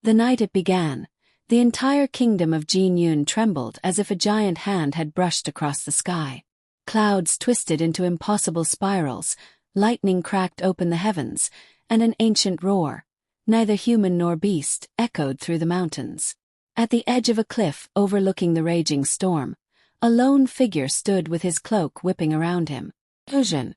The night it began, the entire kingdom of Jin Yun trembled as if a giant hand had brushed across the sky. Clouds twisted into impossible spirals, lightning cracked open the heavens, and an ancient roar, neither human nor beast, echoed through the mountains. At the edge of a cliff overlooking the raging storm, a lone figure stood with his cloak whipping around him. Zhan.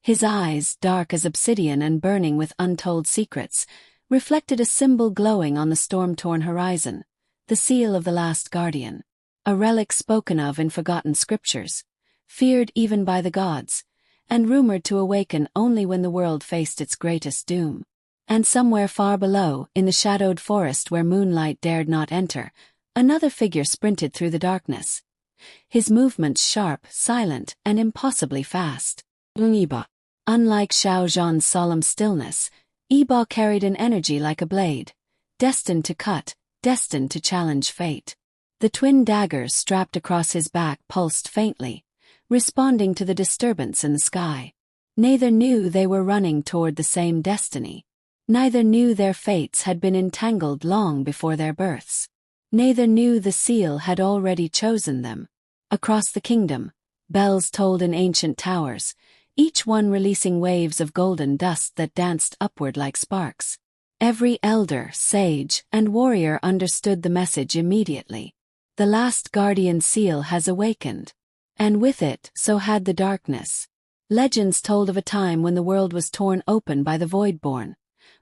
His eyes, dark as obsidian and burning with untold secrets, reflected a symbol glowing on the storm-torn horizon, the seal of the last guardian. A relic spoken of in forgotten scriptures, feared even by the gods, and rumored to awaken only when the world faced its greatest doom. And somewhere far below, in the shadowed forest where moonlight dared not enter, another figure sprinted through the darkness. His movements sharp, silent, and impossibly fast. Yibo. Unlike Xiao Zhan's solemn stillness, Yibo carried an energy like a blade, destined to cut, destined to challenge fate. The twin daggers strapped across his back pulsed faintly, responding to the disturbance in the sky. Neither knew they were running toward the same destiny. Neither knew their fates had been entangled long before their births. Neither knew the seal had already chosen them. Across the kingdom, bells tolled in ancient towers, each one releasing waves of golden dust that danced upward like sparks. Every elder, sage, and warrior understood the message immediately. The last guardian seal has awakened. And with it, so had the darkness. Legends told of a time when the world was torn open by the Voidborn.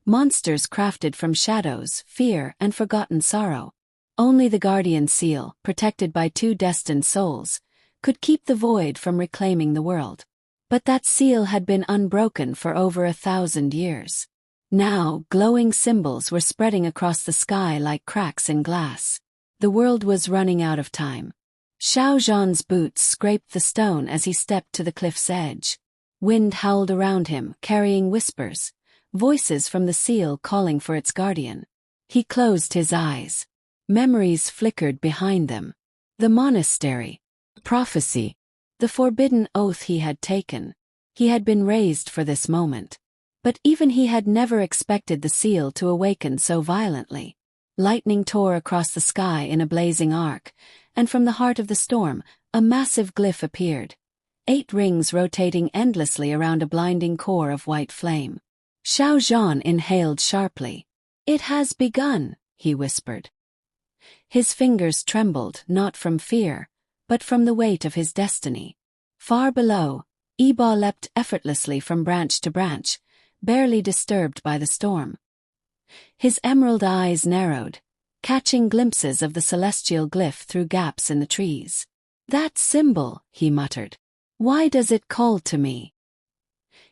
Monsters crafted from shadows, fear, and forgotten sorrow. Only the guardian seal, protected by two destined souls, could keep the void from reclaiming the world. But that seal had been unbroken for over 1,000 years. Now, glowing symbols were spreading across the sky like cracks in glass. The world was running out of time. Xiao Zhan's boots scraped the stone as he stepped to the cliff's edge. Wind howled around him, carrying whispers, voices from the seal calling for its guardian. He closed his eyes. Memories flickered behind them. The monastery. Prophecy. The forbidden oath he had taken. He had been raised for this moment. But even he had never expected the seal to awaken so violently. Lightning tore across the sky in a blazing arc, and from the heart of the storm, a massive glyph appeared. 8 rings rotating endlessly around a blinding core of white flame. Xiao Zhan inhaled sharply. "It has begun," he whispered. His fingers trembled, not from fear, but from the weight of his destiny. Far below, Yibo leapt effortlessly from branch to branch, barely disturbed by the storm. His emerald eyes narrowed, catching glimpses of the celestial glyph through gaps in the trees. "That symbol," he muttered. "Why does it call to me?"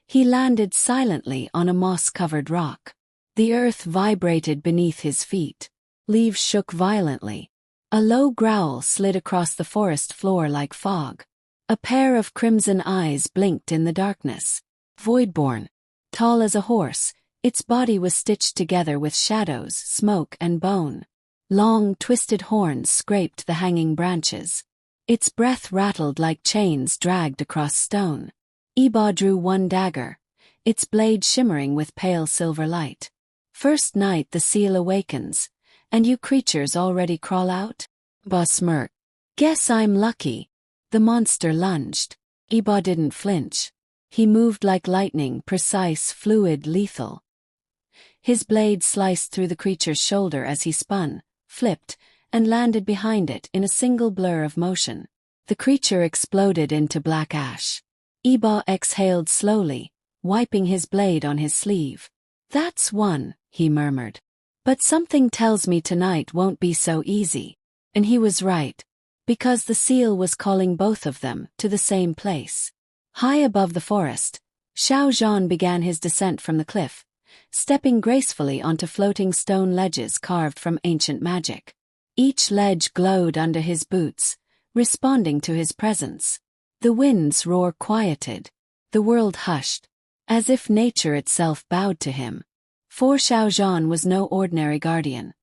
He landed silently on a moss-covered rock. The earth vibrated beneath his feet. Leaves shook violently. A low growl slid across the forest floor like fog. A pair of crimson eyes blinked in the darkness. Voidborn. Tall as a horse, its body was stitched together with shadows, smoke, and bone. Long, twisted horns scraped the hanging branches. Its breath rattled like chains dragged across stone. Yibo drew one dagger, its blade shimmering with pale silver light. "First night the seal awakens, and you creatures already crawl out?" Yibo smirked. "Guess I'm lucky." The monster lunged. Yibo didn't flinch. He moved like lightning, precise, fluid, lethal. His blade sliced through the creature's shoulder as he spun, flipped, and landed behind it in a single blur of motion. The creature exploded into black ash. Yibo exhaled slowly, wiping his blade on his sleeve. "That's one," he murmured. "But something tells me tonight won't be so easy." And he was right. Because the seal was calling both of them to the same place. High above the forest, Xiao Zhan began his descent from the cliff, stepping gracefully onto floating stone ledges carved from ancient magic. Each ledge glowed under his boots, responding to his presence. The wind's roar quieted. The world hushed, as if nature itself bowed to him. For Xiao Zhan was no ordinary guardian.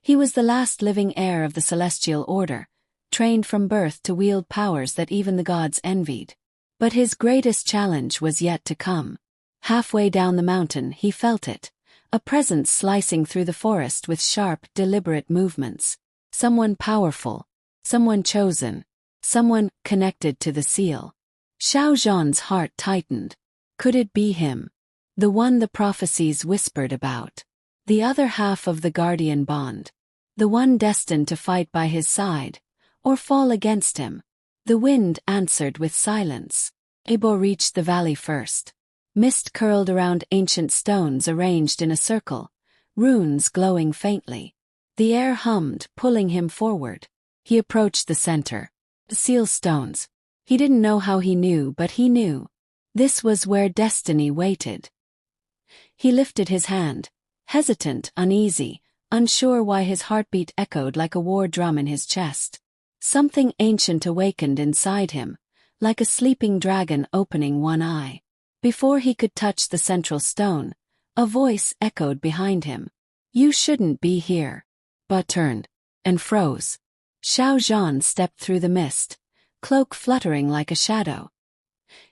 He was the last living heir of the celestial order, trained from birth to wield powers that even the gods envied. But his greatest challenge was yet to come. Halfway down the mountain he felt it, A presence slicing through the forest with sharp, deliberate movements. Someone powerful. Someone chosen. Someone connected to the seal. Xiao Zhan's heart tightened. Could it be him? The one the prophecies whispered about. The other half of the guardian bond. The one destined to fight by his side, or fall against him. The wind answered with silence. Yibo reached the valley first. Mist curled around ancient stones arranged in a circle, runes glowing faintly. The air hummed, pulling him forward. He approached the center. The seal stones. He didn't know how he knew, but he knew. This was where destiny waited. He lifted his hand, hesitant, uneasy, unsure why his heartbeat echoed like a war drum in his chest. Something ancient awakened inside him, like a sleeping dragon opening one eye. Before he could touch the central stone, a voice echoed behind him. "You shouldn't be here." Ba turned and froze. Xiao Zhan stepped through the mist, cloak fluttering like a shadow.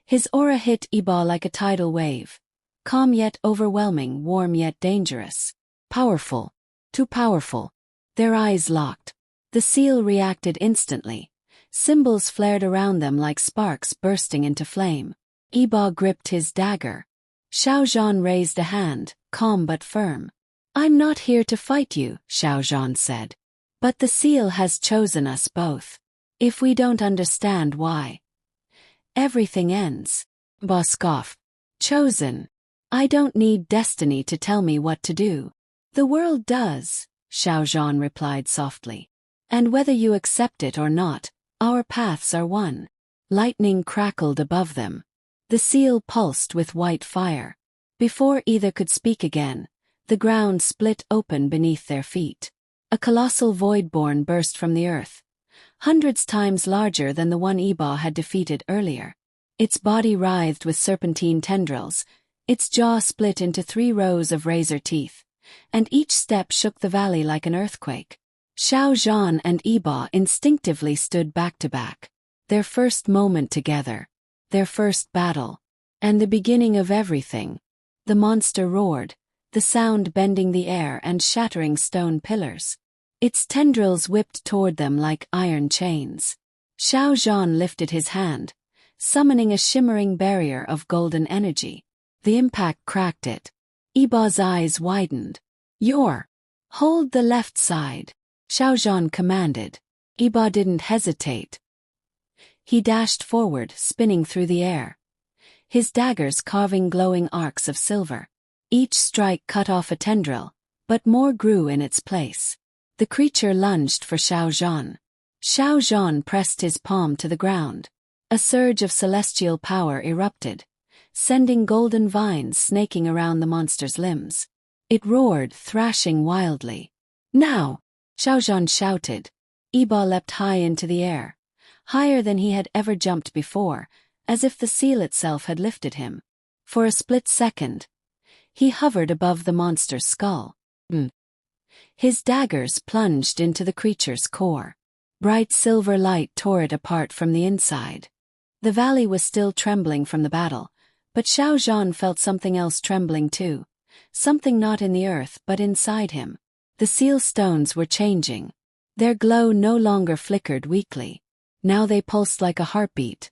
His aura hit Yibo like a tidal wave. Calm yet overwhelming, warm yet dangerous. Powerful. Too powerful. Their eyes locked. The seal reacted instantly. Symbols flared around them like sparks bursting into flame. Yibo gripped his dagger. Xiao Zhan raised a hand, calm but firm. "I'm not here to fight you," Xiao Zhan said. "But the seal has chosen us both. If we don't understand why, everything ends." Yibo scoffed. "Chosen? I don't need destiny to tell me what to do." "The world does," Xiao Zhan replied softly. "And whether you accept it or not, our paths are one." Lightning crackled above them. The seal pulsed with white fire. Before either could speak again, the ground split open beneath their feet. A colossal voidborn burst from the earth, hundreds times larger than the one Yibo had defeated earlier. Its body writhed with serpentine tendrils, its jaw split into 3 rows of razor teeth, and each step shook the valley like an earthquake. Xiao Zhan and Yibo instinctively stood back to back. Their first moment together. Their first battle. And the beginning of everything. The monster roared, the sound bending the air and shattering stone pillars. Its tendrils whipped toward them like iron chains. Xiao Zhan lifted his hand, summoning a shimmering barrier of golden energy. The impact cracked it. Yibo's eyes widened. Hold the left side," Xiao Zhan commanded. Yibo didn't hesitate. He dashed forward, spinning through the air. His daggers carving glowing arcs of silver. Each strike cut off a tendril, but more grew in its place. The creature lunged for Xiao Zhan. Xiao Zhan pressed his palm to the ground. A surge of celestial power erupted, sending golden vines snaking around the monster's limbs. It roared, thrashing wildly. "Now!" Xiao Zhan shouted. Yibo leapt high into the air, higher than he had ever jumped before, as if the seal itself had lifted him. For a split second, he hovered above the monster's skull. His daggers plunged into the creature's core. Bright silver light tore it apart from the inside. The valley was still trembling from the battle, but Xiao Zhan felt something else trembling too. Something not in the earth but inside him. The seal stones were changing. Their glow no longer flickered weakly. Now they pulsed like a heartbeat.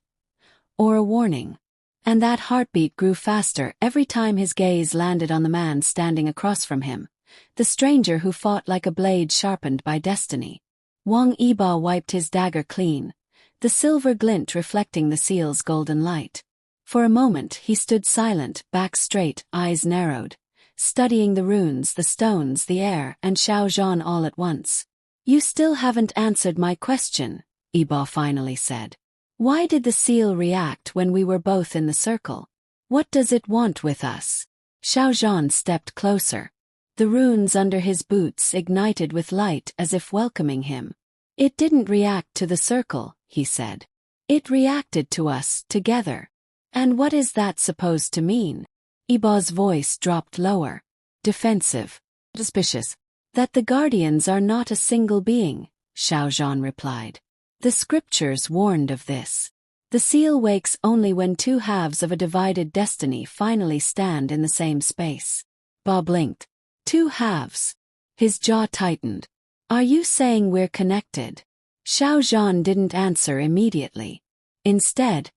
Or a warning. And that heartbeat grew faster every time his gaze landed on the man standing across from him. The stranger who fought like a blade sharpened by destiny. Wang Yibo wiped his dagger clean, the silver glint reflecting the seal's golden light. For a moment he stood silent, back straight, eyes narrowed, studying the runes, the stones, the air, and Xiao Zhan all at once. "You still haven't answered my question," Yibo finally said. "Why did the seal react when we were both in the circle? What does it want with us?" Xiao Zhan stepped closer. The runes under his boots ignited with light as if welcoming him. "It didn't react to the circle," he said. "It reacted to us, together." "And what is that supposed to mean?" Yibo's voice dropped lower. "Defensive. Suspicious." "That the guardians are not a single being," Xiao Zhan replied. "The scriptures warned of this. The seal wakes only when 2 halves of a divided destiny finally stand in the same space." Ba blinked. Two halves. His jaw tightened. Are you saying we're connected? Xiao Zhan didn't answer immediately. Instead,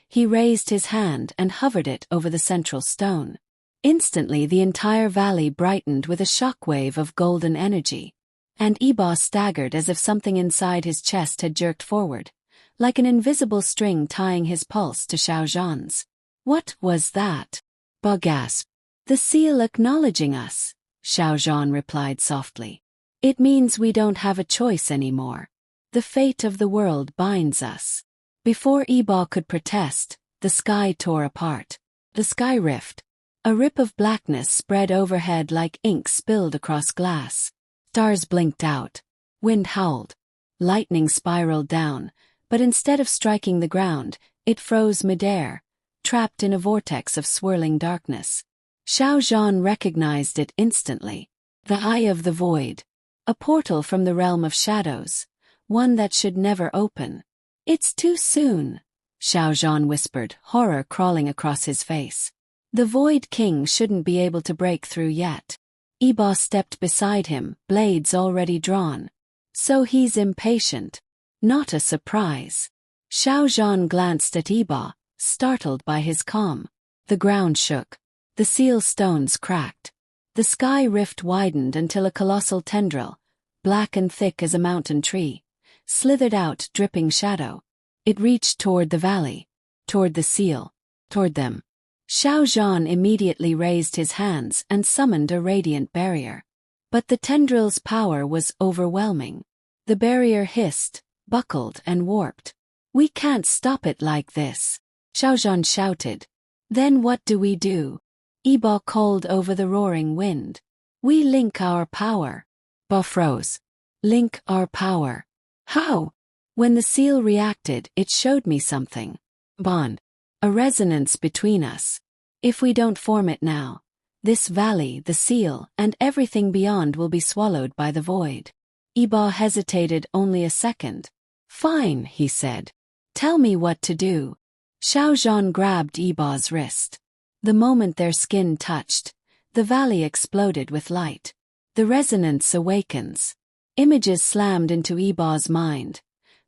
he raised his hand and hovered it over the central stone. Instantly the entire valley brightened with a shockwave of golden energy. And Yibo staggered as if something inside his chest had jerked forward, like an invisible string tying his pulse to Xiao Zhan's. What was that? Yibo gasped. The seal acknowledging us, Xiao Zhan replied softly. It means we don't have a choice anymore. The fate of the world binds us. Before Yibo could protest, the sky tore apart. The sky rift. A rip of blackness spread overhead like ink spilled across glass. Stars blinked out. Wind howled. Lightning spiraled down, but instead of striking the ground, it froze midair, trapped in a vortex of swirling darkness. Xiao Zhan recognized it instantly. The Eye of the Void. A portal from the realm of shadows, one that should never open. It's too soon, Xiao Zhan whispered, horror crawling across his face. The Void King shouldn't be able to break through yet. Yibo stepped beside him, blades already drawn. So he's impatient. Not a surprise. Xiao Zhan glanced at Yibo, startled by his calm. The ground shook. The seal stones cracked. The sky rift widened until a colossal tendril, black and thick as a mountain tree, slithered out, dripping shadow. It reached toward the valley, toward the seal, toward them. Xiao Zhan immediately raised his hands and summoned a radiant barrier. But the tendril's power was overwhelming. The barrier hissed, buckled and warped. We can't stop it like this, Xiao Zhan shouted. Then what do we do? Yibo called over the roaring wind. We link our power. Yibo froze. Link our power. How? When the seal reacted, it showed me something. Bond. A resonance between us. If we don't form it now, this valley, the seal, and everything beyond will be swallowed by the void. Yibo hesitated only a second. Fine, he said. Tell me what to do. Xiao Zhan grabbed Yibo's wrist. The moment their skin touched, the valley exploded with light. The resonance awakens. Images slammed into Yibo's mind.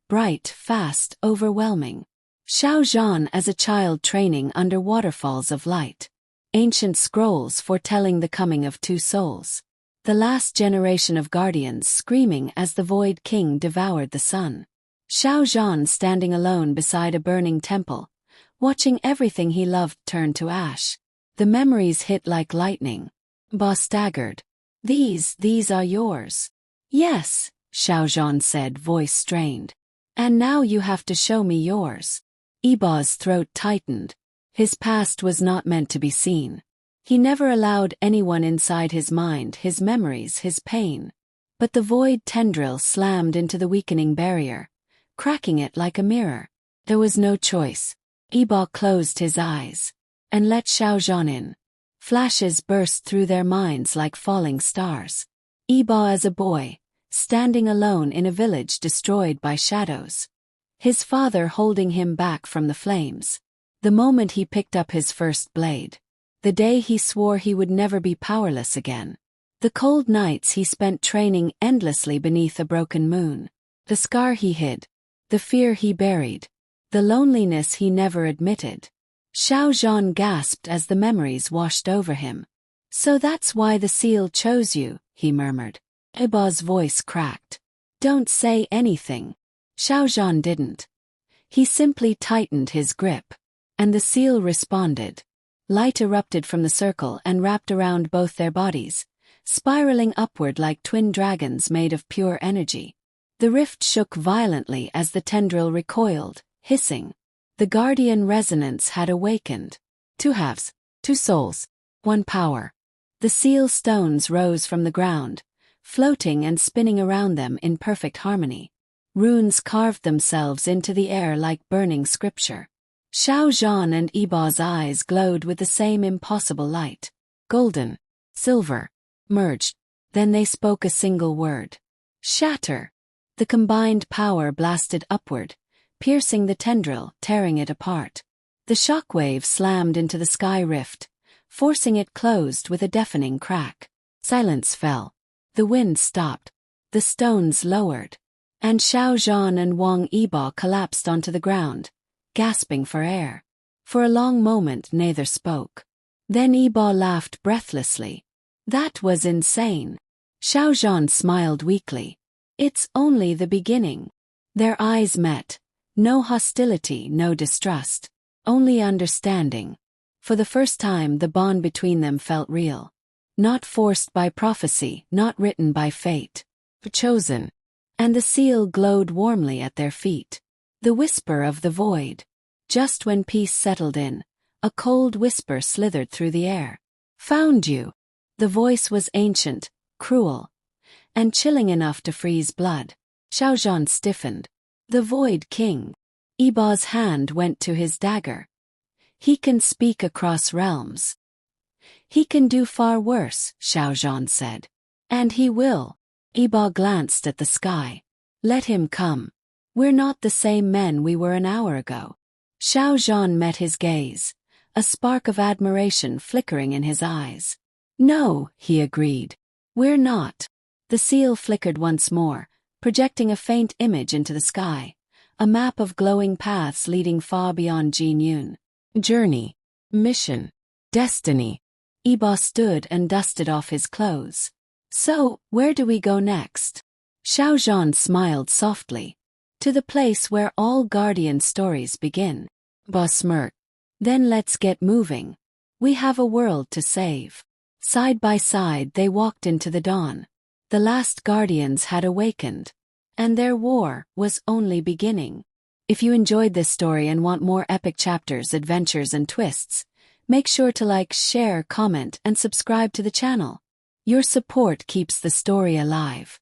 Bright, fast, overwhelming. Xiao Zhan as a child training under waterfalls of light. Ancient scrolls foretelling the coming of two souls. The last generation of guardians screaming as the Void King devoured the sun. Xiao Zhan standing alone beside a burning temple, watching everything he loved turn to ash. The memories hit like lightning. Yibo staggered. These are yours. Yes, Xiao Zhan said, voice strained. And now you have to show me yours. Yibo's throat tightened. His past was not meant to be seen. He never allowed anyone inside his mind, his memories, his pain. But the void tendril slammed into the weakening barrier, cracking it like a mirror. There was no choice. Yibo closed his eyes and let Xiao Zhan in. Flashes burst through their minds like falling stars. Yibo as a boy, standing alone in a village destroyed by shadows. His father holding him back from the flames. The moment he picked up his first blade. The day he swore he would never be powerless again. The cold nights he spent training endlessly beneath a broken moon. The scar he hid. The fear he buried. The loneliness he never admitted. Xiao Zhan gasped as the memories washed over him. So that's why the seal chose you, he murmured. Yibo's voice cracked. Don't say anything. Xiao Zhan didn't. He simply tightened his grip. And the seal responded. Light erupted from the circle and wrapped around both their bodies, spiraling upward like twin dragons made of pure energy. The rift shook violently as the tendril recoiled, hissing. The guardian resonance had awakened. Two halves, two souls, one power. The seal stones rose from the ground, floating and spinning around them in perfect harmony. Runes carved themselves into the air like burning scripture. Xiao Zhan and Yibo's eyes glowed with the same impossible light. Golden, silver, merged. Then they spoke a single word. Shatter. The combined power blasted upward, piercing the tendril, tearing it apart. The shockwave slammed into the sky rift, forcing it closed with a deafening crack. Silence fell. The wind stopped. The stones lowered. And Xiao Zhan and Wang Yibo collapsed onto the ground, gasping for air. For a long moment neither spoke. Then Yibo laughed breathlessly. That was insane. Xiao Zhan smiled weakly. It's only the beginning. Their eyes met. No hostility, no distrust. Only understanding. For the first time the bond between them felt real. Not forced by prophecy, not written by fate. But chosen. And the seal glowed warmly at their feet. The whisper of the void. Just when peace settled in, a cold whisper slithered through the air. Found you. The voice was ancient, cruel, and chilling enough to freeze blood. Xiao Zhan stiffened. The Void King. Yibo's hand went to his dagger. He can speak across realms. He can do far worse, Xiao Zhan said. And he will. Yibo glanced at the sky. Let him come. We're not the same men we were an hour ago. Xiao Zhan met his gaze, a spark of admiration flickering in his eyes. No, he agreed. We're not. The seal flickered once more, projecting a faint image into the sky, a map of glowing paths leading far beyond Jinyun. Journey. Mission. Destiny. Yibo stood and dusted off his clothes. So, where do we go next? Xiao Zhan smiled softly. To the place where all guardian stories begin. Yibo smirked. Then let's get moving. We have a world to save. Side by side they walked into the dawn. The last guardians had awakened. And their war was only beginning. If you enjoyed this story and want more epic chapters, adventures, and twists, make sure to like, share, comment, and subscribe to the channel. Your support keeps the story alive.